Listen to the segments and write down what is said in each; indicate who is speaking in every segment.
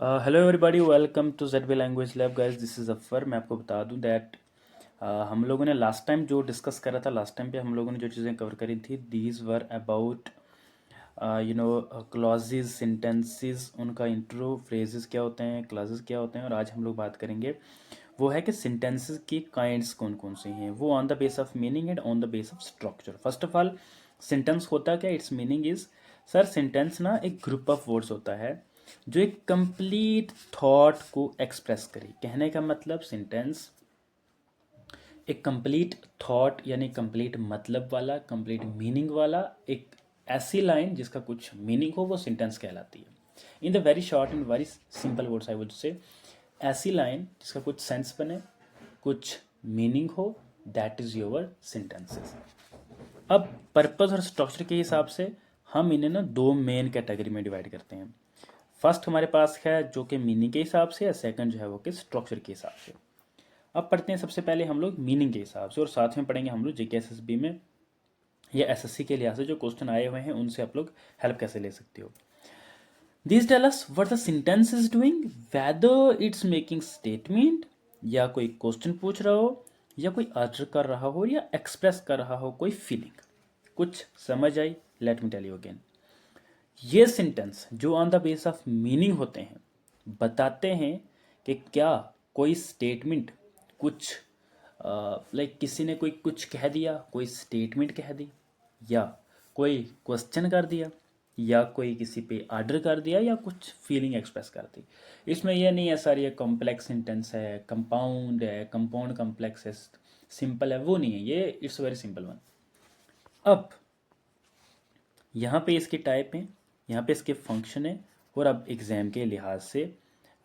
Speaker 1: Hello everybody, welcome to ZB language lab guys. This is अफर। मैं आपको बता दूं दैट हम लोगों ने लास्ट टाइम जो डिस्कस करा था, लास्ट टाइम पे हम लोगों ने जो चीज़ें कवर करी थी, these were about clauses, sentences, उनका इंट्रो, फ्रेजेस क्या होते हैं, क्लॉजेज क्या होते हैं। और आज हम लोग बात करेंगे वो है कि सेंटेंसेस की काइंड्स कौन कौन से हैं, वो on the base of meaning and on the base of structure. First of all, sentence होता क्या, it's meaning is, sir sentence ना एक ग्रुप ऑफ वर्ड्स होता है जो एक कंप्लीट थॉट को एक्सप्रेस करे। कहने का मतलब, सेंटेंस एक कंप्लीट थॉट यानी कंप्लीट मतलब वाला, कंप्लीट मीनिंग वाला, एक ऐसी लाइन जिसका कुछ मीनिंग हो, वो सेंटेंस कहलाती है। In the very short and very simple words I would say, ऐसी लाइन जिसका कुछ सेंस बने, कुछ मीनिंग हो, दैट इज योर सेंटेंसेस। अब पर्पस और स्ट्रक्चर के हिसाब से हम इन्हें ना दो मेन कैटेगरी में डिवाइड करते हैं। फर्स्ट हमारे पास है जो कि मीनिंग के हिसाब से है, सेकंड जो है वो कि स्ट्रक्चर के हिसाब से। अब पढ़ते हैं सबसे पहले हम लोग मीनिंग के हिसाब से, और साथ में पढ़ेंगे हम लोग JK SSB में या SSC के लिहाज से जो क्वेश्चन आए हुए हैं उनसे आप लोग हेल्प कैसे ले सकते हो। This tell us what the sentence is doing, whether it's making statement, या कोई क्वेश्चन पूछ रहा हो, या कोई आर्डर कर रहा हो, या एक्सप्रेस कर रहा हो कोई फीलिंग। कुछ समझ आई? Let me tell you again. ये सेंटेंस जो on the base of meaning होते हैं, बताते हैं कि क्या कोई स्टेटमेंट, कुछ लाइक किसी ने कोई कुछ कह दिया, कोई स्टेटमेंट कह दी, या कोई क्वेश्चन कर दिया, या कोई किसी पे आर्डर कर दिया, या कुछ फीलिंग एक्सप्रेस कर दी। इसमें यह नहीं है सर ये कॉम्प्लेक्स सेंटेंस है, कंपाउंड है, कंपाउंड कॉम्प्लेक्स है, सिंपल है, वो नहीं है। ये इट्स वेरी सिंपल वन। अब यहाँ पे इसके टाइप हैं, यहाँ पे इसके फंक्शन है, और अब एग्ज़ाम के लिहाज से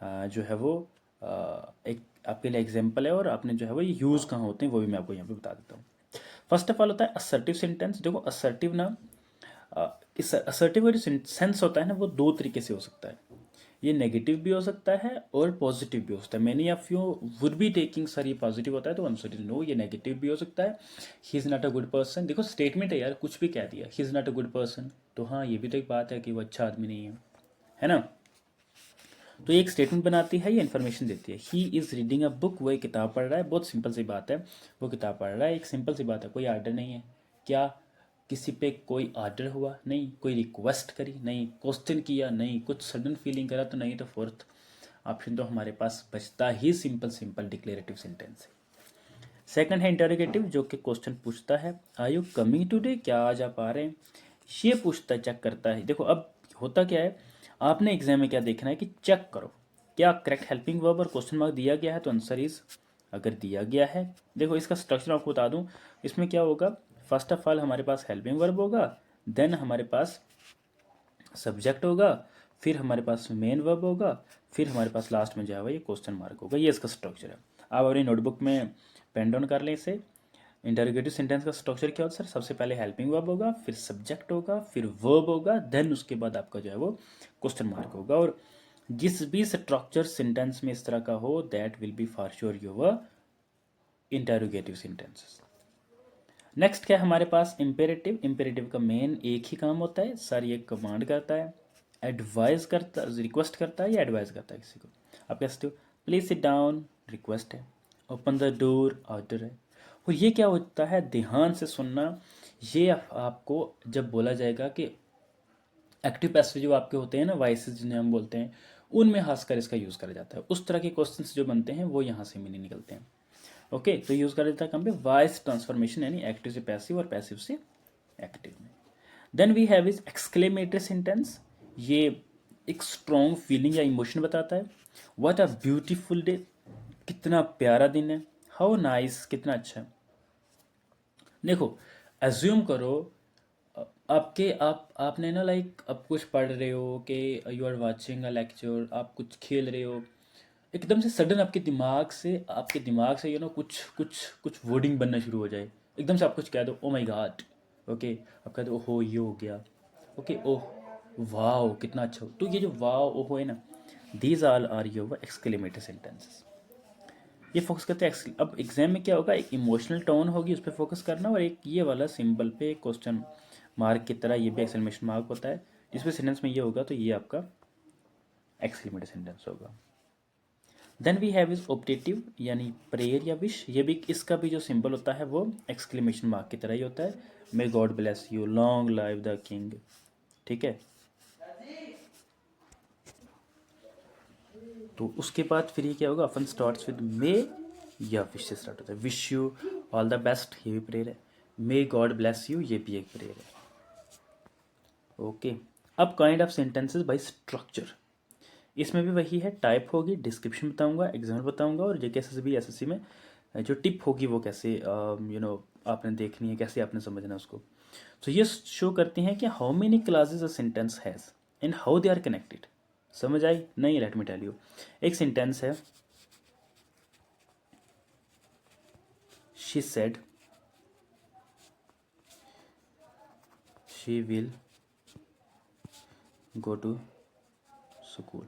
Speaker 1: जो है वो एक आपके लिए एग्जाम्पल है, और आपने जो है वो ये यूज़ कहाँ होते हैं वो भी मैं आपको यहाँ पे बता देता हूँ। फर्स्ट ऑफ ऑल होता है असर्टिव सेंटेंस। देखो असर्टिव ना, इस असर्टिव जो सेंस होता है ना, वो दो तरीके से हो सकता है। ये नेगेटिव भी हो सकता है और पॉजिटिव भी हो सकता है। Many of you would be taking sir ये पॉजिटिव होता है, तो आंसर इज नो, ये नेगेटिव भी हो सकता है। He is not a good person. देखो स्टेटमेंट है यार, कुछ भी कह दिया, he is not a good person, तो हाँ ये भी तो एक बात है कि वो अच्छा आदमी नहीं है ना। तो ये एक स्टेटमेंट बनाती है, ये इन्फॉर्मेशन देती है। He is reading a book, वो एक किताब पढ़ रहा है। बहुत सिंपल सी बात है, वो किताब पढ़ रहा है, एक सिंपल सी बात है, कोई आर्डर नहीं है। क्या किसी पे कोई आर्डर हुआ? नहीं। कोई रिक्वेस्ट करी? नहीं। क्वेश्चन किया? नहीं। कुछ सडन फीलिंग करा? तो नहीं। तो फोर्थ ऑप्शन तो हमारे पास बचता ही सिंपल सिंपल डिक्लेरेटिव सेंटेंस है। सेकंड है इंटरोगेटिव, जो कि क्वेश्चन पूछता है, आर यू कमिंग टुडे, क्या आज आप आ रहे हैं। ये पूछता है, चेक करता है। देखो अब होता क्या है, आपने एग्जाम में क्या देखना है कि चेक करो क्या करेक्ट हेल्पिंग वर्ब और क्वेश्चन मार्क दिया गया है, तो आंसर इज, अगर दिया गया है। देखो इसका स्ट्रक्चर आपको बता दूं, इसमें क्या होगा, फर्स्ट ऑफ ऑल हमारे पास हेल्पिंग वर्ब होगा, देन हमारे पास सब्जेक्ट होगा, फिर हमारे पास मेन वर्ब होगा, फिर हमारे पास लास्ट में जो है वो ये क्वेश्चन मार्क होगा। ये इसका स्ट्रक्चर है। आप अपनी नोटबुक में पेन डाउन कर लें इसे। इंटरोगेटिव सेंटेंस का स्ट्रक्चर क्या होता है सर? सबसे पहले हेल्पिंग वर्ब होगा, फिर सब्जेक्ट होगा, फिर वर्ब होगा, देन उसके बाद आपका जो है वो क्वेश्चन मार्क होगा। और जिस भी स्ट्रक्चर सेंटेंस में इस तरह का हो, that will be for sure your interrogative sentences. Next क्या है हमारे पास? इम्पेरेटिव। इम्पेरेटिव का मेन एक ही काम होता है सर, ये कमांड करता है, एडवाइस करता, रिक्वेस्ट करता है या एडवाइस करता है किसी को। आप कह सकते हो प्लीज सिट डाउन, रिक्वेस्ट है। ओपन द डोर, ऑर्डर है। और ये क्या होता है, ध्यान से सुनना। ये आपको जब बोला जाएगा कि एक्टिव पैसिव जो आपके होते हैं ना, वॉइसेस जिन्हें हम बोलते हैं, उनमें खासकर इसका यूज़ करा जाता है। उस तरह के क्वेश्चंस जो बनते हैं वो यहाँ से मीनिंग निकलते हैं। ओके, तो यूज़ करा जाता है कहाँ पे? वॉइस ट्रांसफॉर्मेशन, यानी एक्टिव से पैसिव और पैसिव से एक्टिव में। Then we have is exclamatory sentence. ये एक स्ट्रॉन्ग फीलिंग या इमोशन बताता है। व्हाट अ ब्यूटीफुल डे, कितना प्यारा दिन है। हाउ नाइस, कितना अच्छा है। देखो एज्यूम करो, आपके आपने ना लाइक आप कुछ पढ़ रहे हो कि you are watching a lecture, आप कुछ खेल रहे हो, एकदम से सडन आपके दिमाग से कुछ कुछ कुछ वर्डिंग बनना शुरू हो जाए। एकदम से आप कुछ कह दो, ओ माय गॉड। ओके, आप कह दो ओहो ये हो गया। ओके, ओह वाओ कितना अच्छा हो। तो ये जो वाओ ओहो है ना, these all are your exclamatory sentences. ये फोकस करते हैं अब एग्जाम में क्या होगा, एक इमोशनल टोन होगी, उस पर फोकस करना, और एक ये वाला सिंबल पे क्वेश्चन मार्क की तरह ये भी एक्सक्लेमेशन मार्क होता है। जिसपे सेंटेंस में ये होगा तो ये आपका एक्सक्लेमेटरी सेंटेंस होगा। Then we have is optative यानी प्रेयर या विश, ये भी इसका भी जो सिंबल होता है वो एक्सक्लेमेशन मार्क की तरह ही होता है। May God bless you, long live the king, ठीक है। तो उसके बाद फिर ये क्या होगा, अपन स्टार्ट्स विद मे या विश से स्टार्ट होता है। Wish you all the best, ये भी प्रेयर है। मे गॉड ब्लेस यू, ये भी एक प्रेयर है। ओके, अब kind of sentences bye structure, इसमें भी वही है, टाइप होगी, डिस्क्रिप्शन बताऊंगा, एग्जाम्पल बताऊंगा, और जेकेएसएसबी एसएससी में जो टिप होगी वो कैसे आपने देखनी है, कैसे आपने समझना है उसको। तो ये शो करते हैं कि how many classes a sentence has and how they are connected. समझ आई नहीं? Let me tell you. एक सेंटेंस है, she said she will go to school.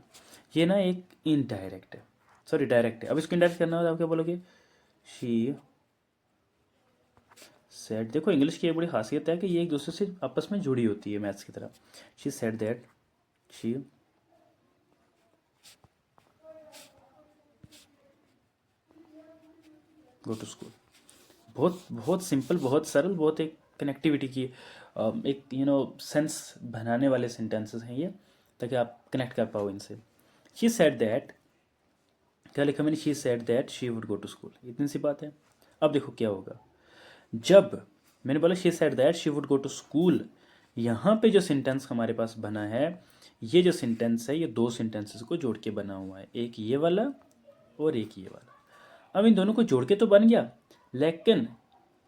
Speaker 1: ये ना एक इनडायरेक्ट है, सॉरी डायरेक्ट है। अब इसको इनडायरेक्ट करना हो तो आप क्या बोलोगे, शी सेड। देखो इंग्लिश की एक बड़ी खासियत है कि ये एक दूसरे से आपस में जुड़ी होती है, मैथ्स की तरह। She said that she go to school. बहुत बहुत सिंपल, बहुत सरल, बहुत एक कनेक्टिविटी की एक सेंस बनाने वाले सेंटेंसेस हैं ये, ताकि आप कनेक्ट कर पाओ इनसे। शी सेड दैट, क्या लिखा मैंने, she said that she would go to school, इतनी सी बात है। अब देखो क्या होगा, जब मैंने बोला she said that she would go to school, यहाँ पे जो सेंटेंस हमारे पास बना है, ये जो सेंटेंस है ये दो सेंटेंसेस को जोड़ के बना हुआ है, एक ये वाला और एक ये वाला। अब इन दोनों को जोड़ के तो बन गया, लेकिन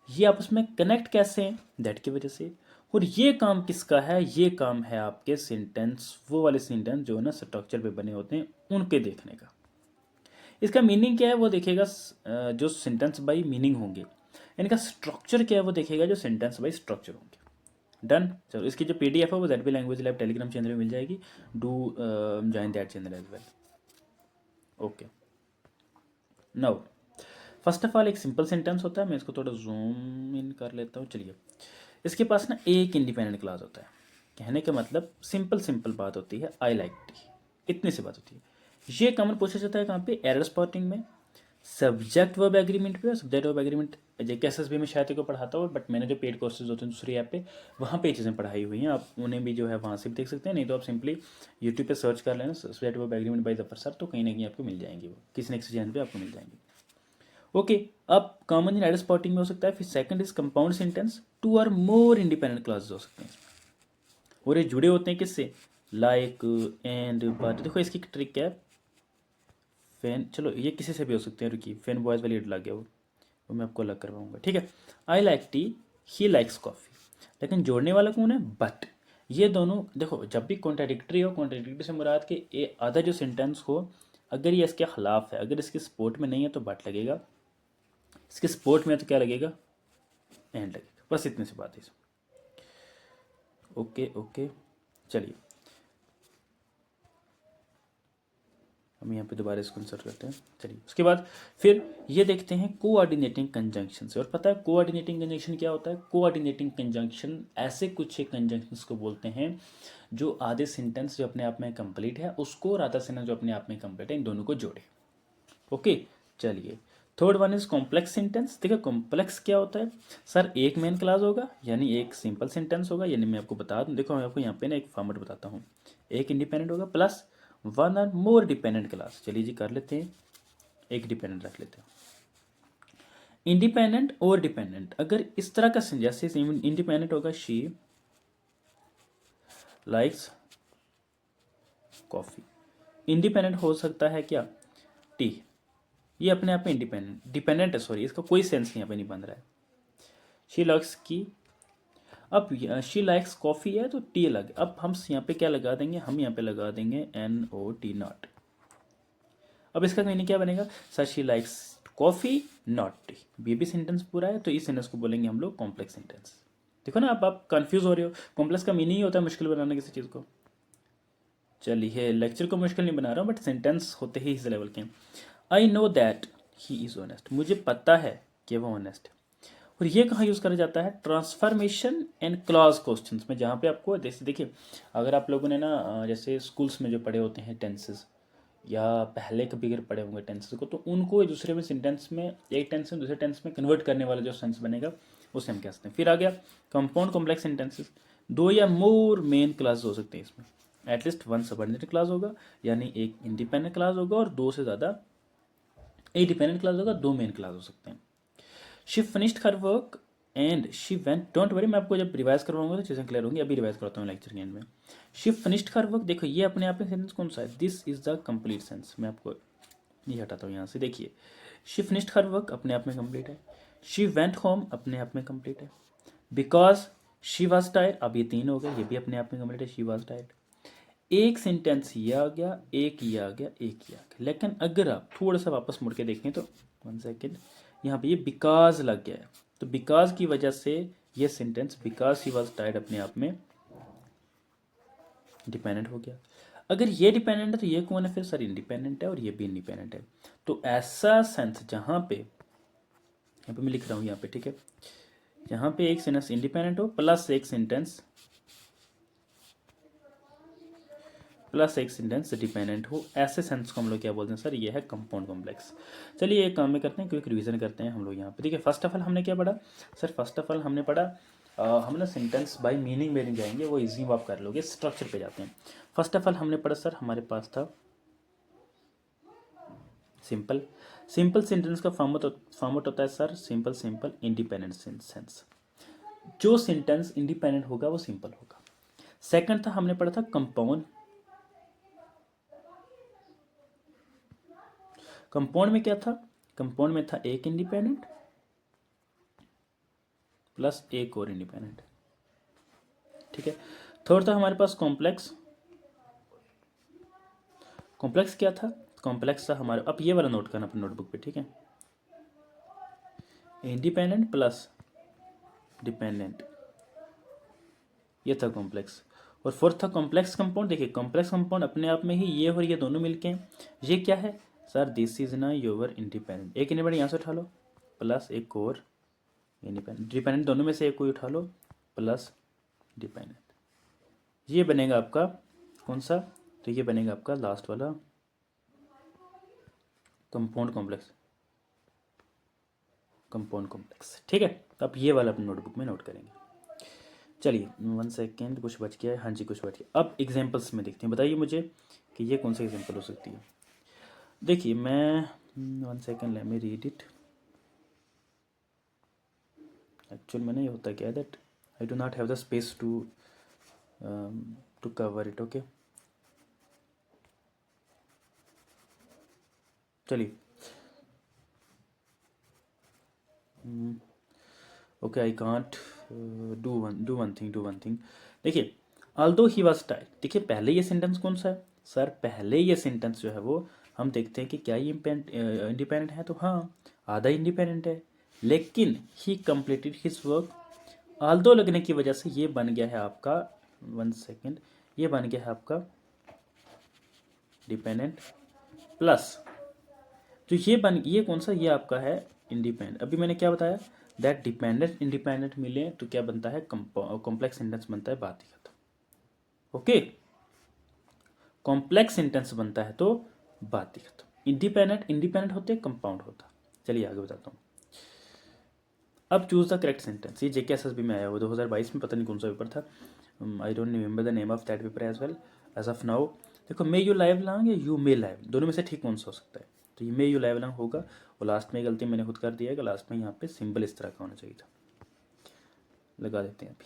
Speaker 1: ये आपस में कनेक्ट कैसे हैं, दैट की वजह से। और ये काम किसका है, ये काम है आपके सेंटेंस, वो वाले सेंटेंस जो ना स्ट्रक्चर पे बने होते हैं उनके देखने का। इसका मीनिंग क्या है वो देखेगा जो सेंटेंस बाई मीनिंग होंगे, इनका स्ट्रक्चर क्या है वो देखेगा जो सेंटेंस बाई स्ट्रक्चर होंगे। डन। चलो इसकी जो पीडीएफ है वो ZB language lab Telegram channel में मिल जाएगी, do join that channel as well. Okay, now first of all एक सिंपल सेंटेंस होता है, मैं इसको थोड़ा जूम इन कर लेता हूँ। चलिए, इसके पास ना एक इंडिपेंडेंट क्लास होता है, कहने का मतलब सिंपल सिंपल बात होती है, आई लाइक टी, इतनी सी बात होती है। ये कॉमन पूछा जाता है कहाँ पे, एरर स्पॉटिंग में, सब्जेक्ट वर्ब एग्रीमेंट पे। और सब्जेक्ट वर्ब एग्रीमेंट जेकेएसएसबी में शायद को पढ़ाता हूँ, बट मैंने जो पेड कोर्सेज होते हैं दूसरी ऐप पे, वहाँ पे चीज़ें पढ़ाई हुई हैं, आप उन्हें भी जो है वहाँ से भी देख सकते हैं, नहीं तो आप सिंपली यूट्यूब पे सर्च कर लेना subject verb agreement by Zafar sir, तो कहीं ना कहीं आपको मिल जाएंगी, वो किसी न किसी चैनल पर आपको मिल जाएंगी। ओके, अब कॉमन इन एरर स्पॉटिंग में हो सकता है। फिर second is compound sentence, two or more independent classes हो सकते हैं, और ये जुड़े होते हैं किससे, लाइक एंड बट। देखो इसकी ट्रिक क्या है, फैन, चलो ये किसी से भी हो सकते हैं, रुकी फैन बॉयज़ वाली लग गया वो मैं आपको अलग करवाऊंगा, ठीक है। I like T, he likes coffee, लेकिन जोड़ने वाला कौन है, बट। ये दोनों देखो, जब भी कॉन्ट्राडिक्टरी हो, कॉन्ट्राडिक्टरी से मुराद के ये आधा जो सेंटेंस हो, अगर ये इसके खिलाफ है, अगर इसके सपोर्ट में नहीं है तो बट लगेगा, इसके सपोर्ट में है तो क्या लगेगा, एंड लगेगा। बस इतनी सी बात है इसमें। ओके ओके, चलिए हम यहाँ पे दोबारा इसको इंसर्ट करते हैं। चलिए उसके बाद फिर ये देखते हैं कोऑर्डिनेटिंग कंजंक्शन से। और पता है कोऑर्डिनेटिंग कंजंक्शन क्या होता है, कोऑर्डिनेटिंग कंजंक्शन ऐसे कुछ एक कंजंक्शंस को बोलते हैं जो आधे सेंटेंस जो अपने आप में कंप्लीट है उसको, और आधा सेंटेंस जो अपने आप में कंप्लीट है, इन दोनों को जोड़े। ओके, चलिए third one is complex sentence. देखिए कॉम्प्लेक्स क्या होता है सर, एक मेन क्लास होगा यानी एक सिंपल सेंटेंस होगा, यानी मैं आपको बता दूं, देखो मैं आपको यहाँ पे ना एक फॉर्मेट बताता हूँ, एक इंडिपेंडेंट होगा प्लस वन और मोर डिपेंडेंट क्लास। चलिए जी कर लेते हैं, एक डिपेंडेंट रख लेते हैं। इंडिपेंडेंट और डिपेंडेंट अगर इस तरह का जैसे इंडिपेंडेंट होगा, शी लाइक्स कॉफी। इंडिपेंडेंट हो सकता है क्या, टी, ये अपने आप में इंडिपेंडेंट डिपेंडेंट है, सॉरी इसका कोई सेंस यहाँ पे नहीं बन रहा है। शी लाइक्स की, अब शी लाइक्स कॉफ़ी है तो टी लगे, अब हम यहाँ पे क्या लगा देंगे, हम यहाँ पे लगा देंगे NOT नॉट। अब इसका मीनिंग क्या बनेगा, sir she likes coffee not T, भी सेंटेंस पूरा है, तो इस सेंटेंस को बोलेंगे हम लोग कॉम्प्लेक्स सेंटेंस। देखो ना आप कंफ्यूज हो रहे हो, कॉम्प्लेक्स का मीनिंग ही होता है मुश्किल बनाना किसी चीज़ को। चलिए लेक्चर को मुश्किल नहीं बना रहा हूँ, बट सेंटेंस होते ही इस लेवल के हैं। I know that he is honest, मुझे पता है कि वो ऑनेस्ट है। और ये कहाँ यूज़ करा जाता है, ट्रांसफॉर्मेशन एंड क्लॉज क्वेश्चंस में, जहाँ पे आपको जैसे देखिए अगर आप लोगों ने ना जैसे स्कूल्स में जो पढ़े होते हैं टेंसेस, या पहले कभी अगर पढ़े होंगे टेंसेस को, तो उनको एक दूसरे में सेंटेंस में, एक टेंस से दूसरे टेंस में कन्वर्ट करने वाला जो सेंस बनेगा उसे हम कहते हैं। फिर आ गया कंपाउंड कॉम्प्लेक्स सेंटेंसेस, दो या मोर मेन क्लास हो सकते हैं इसमें, एटलीस्ट वन सबऑर्डिनेट क्लास होगा, यानी एक इंडिपेंडेंट क्लास होगा और दो से ज़्यादा, एक डिपेंडेंट क्लास होगा, दो मेन क्लास हो सकते हैं। She finished her work and she went, don't worry, मैं आपको जब रिवाइज करवाऊंगा तो चीज़ें क्लियर होंगी, अभी रिवाइज करता हूँ लेक्चर के एंड में। शी फिनिश्ड हर वर्क, देखो ये अपने आप में सेंटेंस कौन सा है, this is the complete sense. मैं आपको ये हटाता हूँ यहाँ से, देखिए शी फिनिश्ड हर वर्क अपने आप में कंप्लीट है, शी वेंट होम अपने आप में कंप्लीट है, बिकॉज शी वॉज टायर्ड, अब ये तीन हो गए, ये भी अपने आप में कंप्लीट है, शी वॉज टायर्ड। एक सेंटेंस ये आ गया, एक ये आ गया, एक ये आ गया, लेकिन अगर आप थोड़ा सा वापस मुड़ के देखें तो, वन सेकेंड, यहाँ पे ये बिकॉज लग गया है, तो बिकॉज की वजह से ये sentence because he was tired अपने आप में डिपेंडेंट हो गया। अगर ये डिपेंडेंट है तो ये कौन है फिर, सर इंडिपेंडेंट है, और ये भी इंडिपेंडेंट है। तो ऐसा सेंस जहाँ पे, यहाँ पे मैं लिख रहा हूँ यहाँ पे, ठीक है, यहाँ पे एक सेंटेंस इंडिपेंडेंट हो प्लस एक सेंटेंस डिपेंडेंट हो, ऐसे सेंस को हम लोग क्या बोलते हैं सर, ये है कंपाउंड कॉम्प्लेक्स। चलिए एक काम में करते हैं, क्विक रिवीजन करते हैं हम लोग यहाँ पे, ठीक है। फर्स्ट ऑफ ऑल हमने क्या पढ़ा सर, फर्स्ट ऑफ ऑल हमने पढ़ा हम ना सेंटेंस बाय मीनिंग में नहीं जाएंगे, वो इजी आप कर लोगे, स्ट्रक्चर पे जाते हैं। फर्स्ट ऑफ ऑल हमने पढ़ा सर, हमारे पास था सिंपल, सिंपल सेंटेंस का फॉर्मेट होता है सर सिंपल इंडिपेंडेंट सेंस, जो सेंटेंस इंडिपेंडेंट होगा वो सिंपल होगा। सेकंड था हमने पढ़ा था कंपाउंड, कंपाउंड में क्या था, कंपाउंड में था एक इंडिपेंडेंट प्लस एक और इंडिपेंडेंट, ठीक है। थर्ड था हमारे पास कॉम्प्लेक्स, कॉम्प्लेक्स क्या था, कॉम्प्लेक्स था हमारे, अब ये वाला नोट करना अपने नोटबुक पे, ठीक है, इंडिपेंडेंट प्लस डिपेंडेंट, ये था कॉम्प्लेक्स। और फोर्थ था कॉम्प्लेक्स कंपाउंड, देखिए कॉम्प्लेक्स कंपाउंड अपने आप में ही ये और ये दोनों मिलके हैं, ये क्या है सर, दिस इज ना योर इंडिपेंडेंट, एक इंडिपेंडेंट यहाँ से उठा लो प्लस एक और इंडिपेंडेंट, डिपेंडेंट दोनों में से एक कोई उठा लो प्लस डिपेंडेंट, ये बनेगा आपका कौन सा, तो ये बनेगा आपका लास्ट वाला कंपाउंड कॉम्प्लेक्स, ठीक है। तो आप ये वाला अपनी नोटबुक में नोट करेंगे। चलिए वन सेकेंड, कुछ बच गया है, हाँ जी कुछ बच गया। अब एग्जांपल्स में देखते हैं, बताइए मुझे कि ये कौन सा एग्जांपल हो सकती है। देखिए मैं one second, let me read it. Actual में नहीं होता क्या है that I do not have the space to cover it, okay. चलिए okay, I can't do one thing. देखिए ऑल्दो ही वॉज टायर्ड, देखिए पहले ये सेंटेंस कौन सा है सर, पहले ये सेंटेंस जो है वो हम देखते हैं कि क्या ये इंडिपेंडेंट है, तो हाँ आधा इंडिपेंडेंट है, लेकिन ही कंप्लीटेड हिज वर्क, ऑल्दो लगने की वजह से ये बन गया है आपका, वन सेकेंड, ये बन गया है आपका डिपेंडेंट प्लस, तो ये कौन सा, ये आपका है इंडिपेंडेंट। अभी मैंने क्या बताया, दैट डिपेंडेंट इंडिपेंडेंट मिले तो क्या बनता है, कॉम्प्लेक्स सेंटेंस बनता है, बात ही खत्म, ओके। कॉम्प्लेक्स सेंटेंस बनता है तो बात ही खत्म, इंडिपेंडेंट होते कंपाउंड होता। चलिए आगे बताता हूँ। अब चूज द करेक्ट सेंटेंस, ये JKSSB में आया हुआ 2022 में, पता नहीं कौन सा पेपर था, I don't remember the name of that paper as well as of now. देखो मे यू लाइव लॉन्ग या यू मे लाइव, दोनों में से ठीक कौन सा हो सकता है, तो ये मे यू लाइव लॉन्ग होगा। और लास्ट में गलती मैंने खुद कर दिया है कि लास्ट में यहाँ पे सिंबल इस तरह का होना चाहिए था, लगा देते हैं अभी,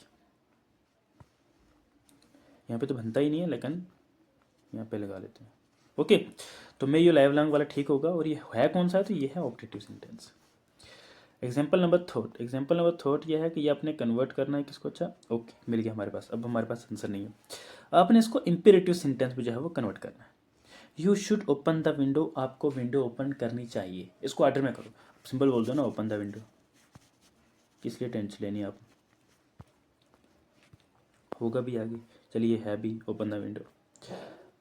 Speaker 1: यहाँ पे तो बनता ही नहीं है लेकिन यहाँ पे लगा लेते हैं, ओके। तो मे यू लाइव लॉन्ग वाला ठीक होगा, और ये है कौन सा है, तो ये है objective sentence. Example number third यह है कि ये आपने कन्वर्ट करना है किसको, अच्छा ओके मिल गया हमारे पास, अब हमारे पास आंसर नहीं है, आपने इसको इंपेरेटिव सेंटेंस में जो है वो कन्वर्ट करना है। You should open the window, आपको विंडो ओपन करनी चाहिए, इसको ऑर्डर में करो, सिंपल बोल दो ना ओपन द विंडो, किस लिए टेंशन लेनी आप, होगा भी आगे, चलिए है भी ओपन द विंडो।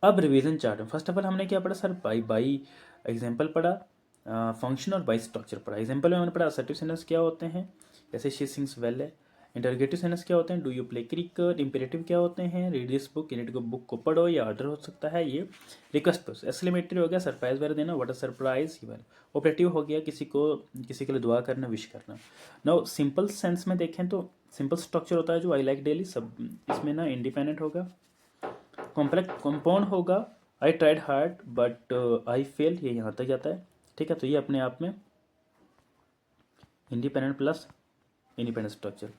Speaker 1: अब रिवीजन चार्ट में फर्स्ट ऑफ ऑल हमने क्या पढ़ा सर, बाई एग्जाम्पल पढ़ा, फंक्शन और बाई स्ट्रक्चर पढ़ा। एग्जाम्पल में हमने पढ़ा असर्टिव सेंटेंस क्या होते हैं, कैसे शी सिंग्स वेल है। इंटरोगेटिव सेंटेंस क्या होते हैं, do you play cricket. Imperative क्या होते हैं, रीड दिस बुक, यूनिट को बुक को पढ़ो, या ऑर्डर हो सकता है ये रिक्वेस्ट पर। एक्सक्लेमेटरी हो गया सरप्राइज वगैरह देना, what a surprise given. Operative हो गया किसी के लिए दुआ करना, विश करना। नाउ सिंपल सेंस में देखें तो सिंपल स्ट्रक्चर होता है जो आई लाइक डेली, सब इसमें ना इंडिपेंडेंट होगा। कॉम्प्लेक्स कंपाउंड होगा I tried hard but I fail, ये यहाँ तक जाता है, ठीक है। तो ये अपने आप में independent plus independent structure.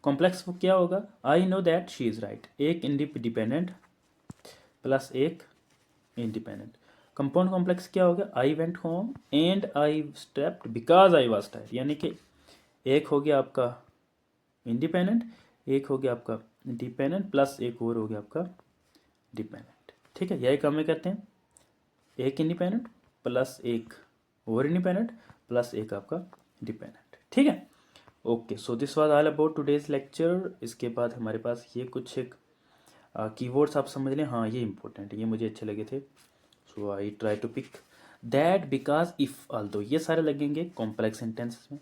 Speaker 1: Complex क्या होगा, I know that she is right, एक इंडिपेंडेंट प्लस एक इंडिपेंडेंट। कंपाउंड कॉम्प्लेक्स क्या होगा, I went home and I stepped because I was tired, यानी कि एक हो गया आपका इंडिपेंडेंट, एक हो गया आपका डिपेंडेंट, प्लस एक और हो गया आपका डिपेंडेंट, ठीक है। यही काम में करते हैं, एक इंडिपेंडेंट प्लस एक और इंडिपेंडेंट प्लस एक आपका डिपेंडेंट, ठीक है। Okay, so this was all about today's lecture. इसके बाद हमारे पास ये कुछ एक कीवर्ड्स आप समझ लें, हाँ ये इंपॉर्टेंट है, ये मुझे अच्छे लगे थे। So I try to pick that, because, if, although, ये सारे लगेंगे कॉम्प्लेक्स सेंटेंसेस में।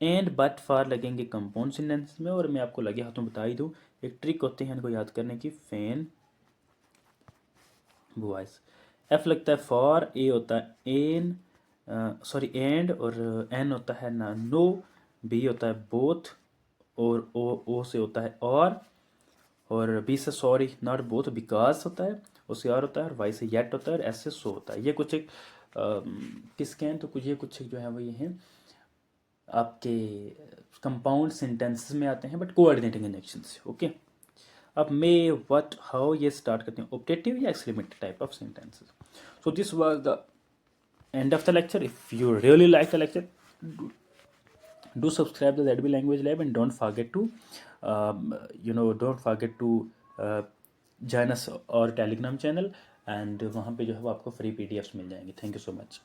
Speaker 1: एंड बट फॉर लगेंगे कंपाउंड सेंटेंसेस में। और मैं आपको लगे हाथों बता ही दूँ, एक ट्रिक होती है इनको याद करने की, फैन वॉइस। एफ लगता है फॉर, ए होता है एन, सॉरी एंड, और एन होता है ना नो, बी होता है बोथ, और ओ से होता है और बी से सॉरी नॉट बोथ बिकॉज होता है, उससे और होता है, और वाई से येट होता है, और एस से सो होता है। ये कुछ एक किसके हैं, तो कुछ ये कुछ जो है वो ये हैं आपके कंपाउंड सेंटेंसेस में आते हैं, बट कोऑर्डिनेटिंग कंजंक्शन से, ओके। अब मे, व्हाट, हाउ, ये स्टार्ट करते हैं ऑप्टेटिव या exclamatory type of sentences. So this was the end of the lecture. If you really like the lecture, do subscribe the ZB Language Lab, and don't forget to join us और Telegram channel, and वहाँ पे जो है वो आपको free PDFs मिल जाएंगे। Thank you so much.